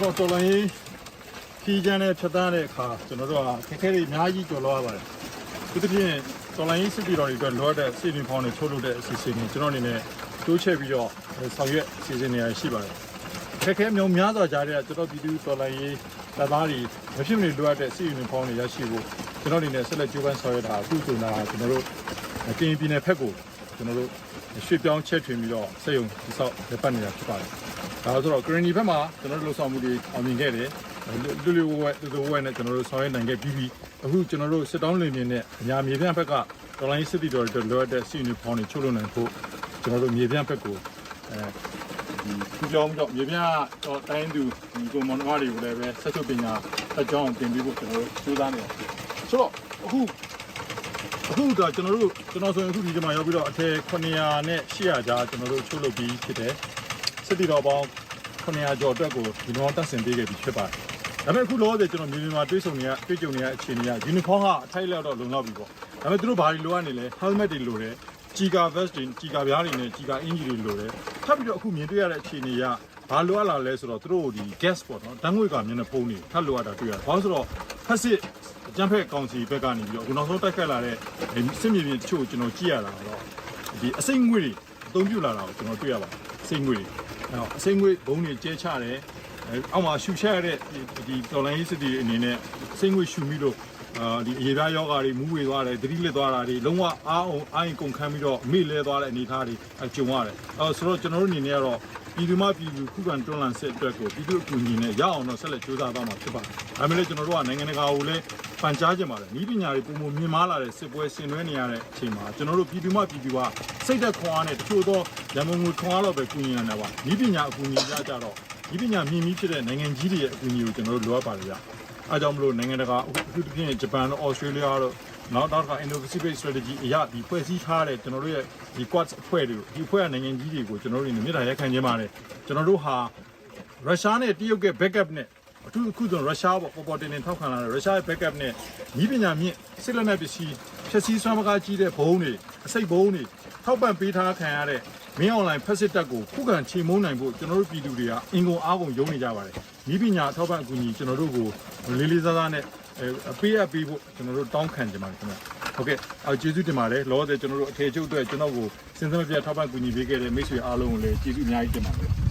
တော့တော်လိုင်းခီးကျန်းတဲ့ဖြတ်တန်းတဲ့အခါကျွန်တော်တို့ကခက်ခဲတွေအများကြီးကြော်လွှားပါတယ်ဒီတစ်ပြင်တော်လိုင်းစစ်တီတော်တွေအတွက်လိုအပ်တဲ့စီရင်ဖောင်းတွေထုတ်လုပ်တဲ့အစီအစဉ်တွေကျွန်တော်အနေနဲ့တိုးချဲ့ပြီးတော့ဆောင်ရွက်အစီအစဉ်တွေရှိပါတယ်ခက်ခဲမျိုးများစွာကြားတဲ့ကျွန်တော်ပြည်သူတော်လိုင်းတပ်သားတွေမဖြစ်မနေလိုအပ်တဲ့စီရင်ဖောင်းတွေရရှိဖို့ကျွန်တော်အနေနဲ့ဆက်လက်ကြိုးပမ်းဆောင်ရွက်တာအခုဆိုတော့ကျွန်တော်တို့ကင်းပြည်နယ်ဖက်ကိုကျွန်တော်တို့ရွှေ့ပြောင်းချက်ထွင်ပြီးတော့စက်ရုံဒီဆောက်လက်ပတ်နေတာဖြစ်ပါတယ်ဒါဆိုတော့ Granny ဘက်မှာကျွန်တော်တို့လှုပ်ဆောင်မှုတွေအောင်မြင်ခဲ့တယ်လူလူဝဲတူဝဲနဲ့ကျွန်တော်တို့ဆောင်ရွက်နိုင်ခဲ့ပြီးအခုကျွန်တော်တို့စစ်တောင်းလင်မြင်နဲ့အညာမြေပြန့်ဘက်ကတော်လိုင်းစစ်တီတော်တွေလိုအပ်တဲ့စီယူနီဖောင်းတွေချုပ်လုပ်နိုင်ဖို့ကျွန်တော်တို့မြေပြန့်ဘက်ကိုဒီကြောင်းတော့မြေပြန့်တော့တိုင်းသူဒီကွန်မန်မာတွေကိုလည်းပဲဆက်ချုပ်ပညာအကြောင်းတင်ပြီးဖို့ကျွန်တော်တို့စူးစမ်းနေတယ်ဆိုတော့အခုတော့ကျွန်တော်ဆိုရင်အခုဒီမှာရောက်ပြီးတော့အထက်900နဲ့800ကြားကျွန်တော်တို့ချုပ်လုပ်ပြီးဖြစ်တယ်စစ်တီတော်ပေါင်း900ကျော်အတွက်ကိုဒီတော့တက်ဆင်ပေးခဲ့ပြီးဖြစ်ပါတယ်ဒါပေမဲ့အခုလောဆယ်ကျွန်တော်မြေပြင်မှာတွေ့ကြုံနေရအခြေအနေကယူနီဖောင်းကအထိုက်လောက်တော့လုံလောက်ပြီပေါ့ဒါပေမဲ့သူတို့ဘာတွေလိုအပ်နေလဲ helmet တွေလိုတယ်ဂျီကာ vest တွေဂျီကာပြားတွေနဲ့ဂျီကာအင်ဂျီတွေလိုတယ်ထပ်ပြီးတော့အခုမြင်တွေ့ရတဲ့အခြေအနေကဘာလိုအပ်လာလဲဆိုတော့သူတို့ဒီ gas ပေါ့နော်တန်းငွေကမျက်နှာဖုံးနေထပ်လိုအပ်တာတွေ့ရတယ်ဘာလို့ဆိုတော့ဖက်စစ်ကျန်းဖက်ကောင်စီဘက်ကနေပြီးတော့အခုနောက်ဆုံးတက်ခတ်လာတဲ့စစ်မြေပြင်တချို့ကျွန်တော်ကြည့်ရတာတော့ဒီအစိမ့်ငွေတွေအသုံးပြုလာတာကိုကျွန်တော်တွေ့ရပါတယ်အစိမ့်ငွေတွေအစိမ့်ငွေဘုံတွေကျဲချတယ်အောက်မှာရှူချရတဲ့ဒီတော်လိုင်းစစ်တီအနေနဲ့အစိမ့်ငွေရှူပြီးလို့ဒီအရေပြားယောဂါတွေမူးဝေသွားတယ်သတိလစ်သွားတာတွေလုံးဝအားရင်ကုန်ခန်းပြီးတော့မေ့လဲသွားတဲ့အနေအထားတွေကြုံရတယ်ဆိုတော့ကျွန်တော်တို့အနေနဲ့ကတော့ပြည်သူမှပြည်သူခုခံတွန်းလှန်စစ်အတွက်ကိုပြည်သူအကူအညီနဲ့ရအောင်တော့ဆက်လက်ကြိုးစားသွားမှာဖြစ်ပါတယ်ဒါပေမဲ့လည်းကျွန်တော်တို့ကနိုင်ငံတကာကိုလည်းပန်ကြားကြပါတယ်ဤပညာတွေပုံမမြင်မာလာတဲ့စစ်ပွဲဆင်နွှဲနေရတဲ့အချိန်မှာကျွန်တော်တို့ပြည်သူမှပြည်သူကစိတ်သက်ခွန်အားနဲ့တချို့သောရမုံငွေခွန်အားတော့ပဲကူညီနေတာပါဤပညာအကူအညီရကြတော့ဤပညာမြင့်ပြီးဖြစ်တဲ့နိုင်ငံကြီးတွေရဲ့အကူအညီကိုကျွန်တော်တို့လိုအပ်ပါတယ်ဗျအားကြောင့်မလို့နိုင်ငံတကာအခုတစ်ပြည့်ဂျပန်တို့ဩစတြေးလျတို့နောက်တော့ Indo-Pacific Strategy အရာဒီဖွဲ့စည်းထားတဲ့ကျွန်တော်တို့ရဲ့ဒီ Quad အဖွဲ့တွေဒီအဖွဲ့ကနိုင်ငံကြီးတွေကိုကျွန်တော်တို့နေမြေတားရက်ခံခြင်းပါတယ်ကျွန်တော်တို့ဟာရုရှားနဲ့တရုတ်ရဲ့ backup နဲ့အခုဆိုရုရှားပေါ့ပေါ်တင်ထောက်ခံလာတဲ့ရုရှားရဲ့ backup နဲ့ဤပညာမြင့်စစ်လက်နက်ပစ္စည်းဖြည့်ဆည်းစွမ်းမကားကြီးတဲ့ဘုံတွေအစိတ်ဘုံတွေထောက်ပံ့ပေးထားခံရတဲ့မင်းအွန်လိုင်းဖက်စစ်တပ်ကိုခုခံချေမှုန်းနိုင်ဖို့ကျွန်တော်တို့ပြည်သူတွေကအင်ကုန်အားကုန်ယုံနေကြပါတယ်ဤပညာထောက်ပံ့အကူအညီကျွန်တော်တို့ကိုလေးလေးစားစားနဲ့ပေးဖို့ကျွန်တော်တို့တောင်းခံကြပါတယ်ခင်ဗျဟုတ်ကဲ့ကျေးဇူးတင်ပါတယ်လောဆယ်ကျွန်တော်တို့အထေချုပ်အတွက်ကျွန်တော်ကိုစဉ်းစားမပြတ်ထောက်ပံ့ကူညီပေးခဲ့တဲ့မိတ်ဆွေအားလုံးကိုလည်းကျေးဇူးအများကြီးတင်ပါတယ်